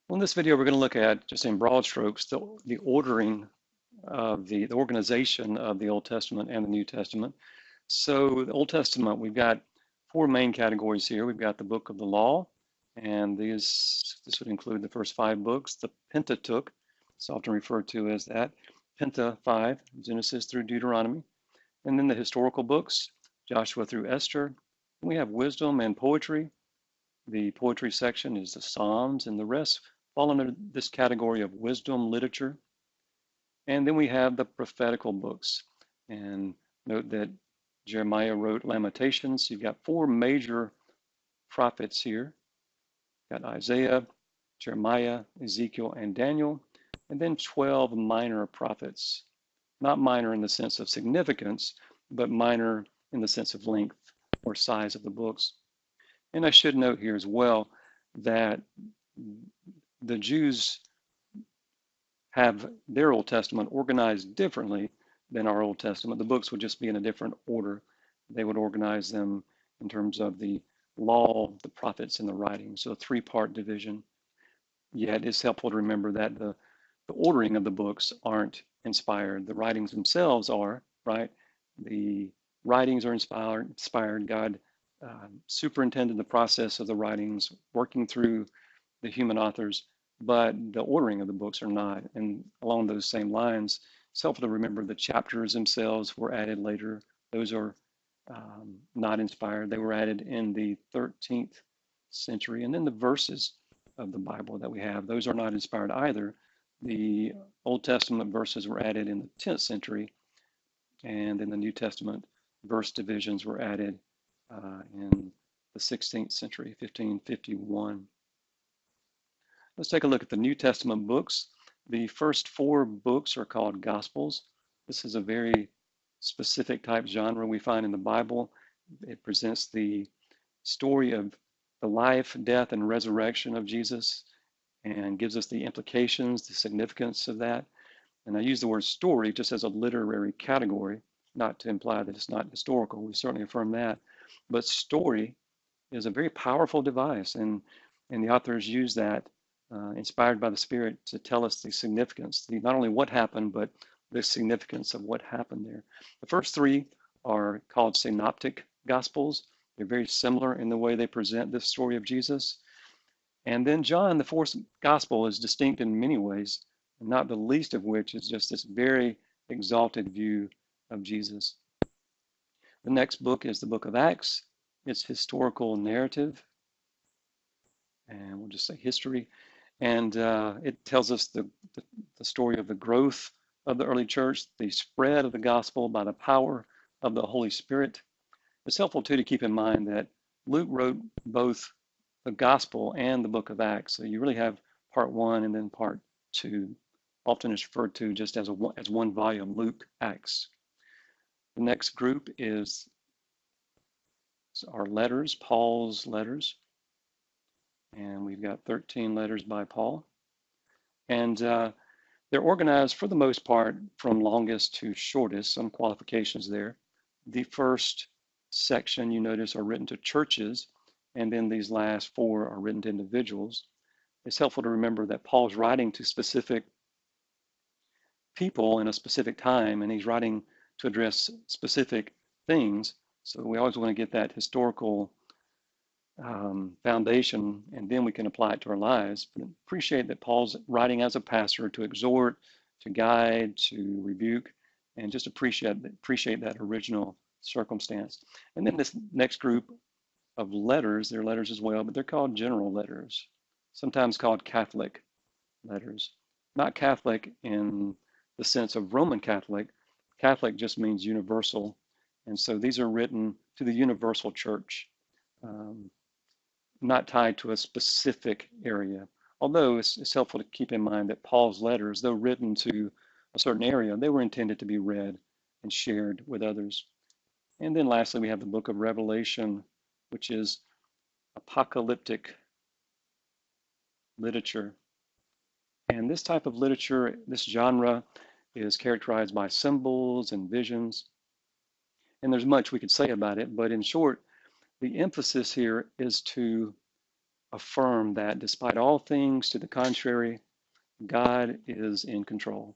Well, in this video, we're going to look at, just in broad strokes, the ordering of the organization of the Old Testament and the New Testament. So the Old Testament, we've got four main categories here. We've got the book of the law, and this would include the first five books. The Pentateuch, it's often referred to as that, Penta 5, Genesis through Deuteronomy. And then the historical books, Joshua through Esther. And we have wisdom and poetry. The poetry section is the Psalms, and the rest fall under this category of wisdom literature. And then we have the prophetical books. And note that Jeremiah wrote Lamentations. You've got four major prophets here. You've got Isaiah, Jeremiah, Ezekiel, and Daniel, and then 12 minor prophets. Not minor in the sense of significance, but minor in the sense of length or size of the books. And I should note here as well that the Jews have their Old Testament organized differently than our Old Testament. The books would just be in a different order. They would organize them in terms of the law, the prophets, and the writings. So a three-part division. Yet it's helpful to remember that the ordering of the books aren't inspired. The writings themselves are, right? The writings are inspired. God superintended the process of the writings, working through the human authors, but the ordering of the books are not. And along those same lines, it's helpful to remember the chapters themselves were added later. Those are not inspired. They were added in the 13th century. And then the verses of the Bible that we have, those are not inspired either. The Old Testament verses were added in the 10th century, and in the New Testament, verse divisions were added in the 16th century, 1551. Let's take a look at the New Testament books. The first four books are called Gospels. This is a very specific type genre we find in the Bible. It presents the story of the life, death, and resurrection of Jesus and gives us the implications, the significance of that. And I use the word story just as a literary category, not to imply that it's not historical. We certainly affirm that. But story is a very powerful device, and the authors use that, inspired by the Spirit, to tell us the significance, not only what happened, but the significance of what happened there. The first three are called synoptic gospels. They're very similar in the way they present this story of Jesus. And then John, the fourth gospel, is distinct in many ways, not the least of which is just this very exalted view of Jesus. The next book is the book of Acts. It's historical narrative, and we'll just say history. And it tells us the story of the growth of the early church, the spread of the gospel by the power of the Holy Spirit. It's helpful, too, to keep in mind that Luke wrote both the gospel and the book of Acts. So you really have part one and then part two. Often it's referred to just as one volume, Luke, Acts. The next group is our letters, Paul's letters. And we've got 13 letters by Paul. And they're organized for the most part from longest to shortest, some qualifications there. The first section, you notice, are written to churches, and then these last four are written to individuals. It's helpful to remember that Paul's writing to specific people in a specific time, and he's writing to address specific things. So we always want to get that historical foundation, and then we can apply it to our lives. But appreciate that Paul's writing as a pastor to exhort, to guide, to rebuke, and just appreciate that original circumstance. And then this next group of letters, they're letters as well, but they're called general letters, sometimes called Catholic letters. Not Catholic in the sense of Roman Catholic. Catholic just means universal. And so these are written to the universal church, not tied to a specific area. Although it's helpful to keep in mind that Paul's letters, though written to a certain area, they were intended to be read and shared with others. And then lastly, we have the book of Revelation, which is apocalyptic literature. And this type of literature, this genre, is characterized by symbols and visions. And there's much we could say about it, but in short, the emphasis here is to affirm that despite all things to the contrary, God is in control.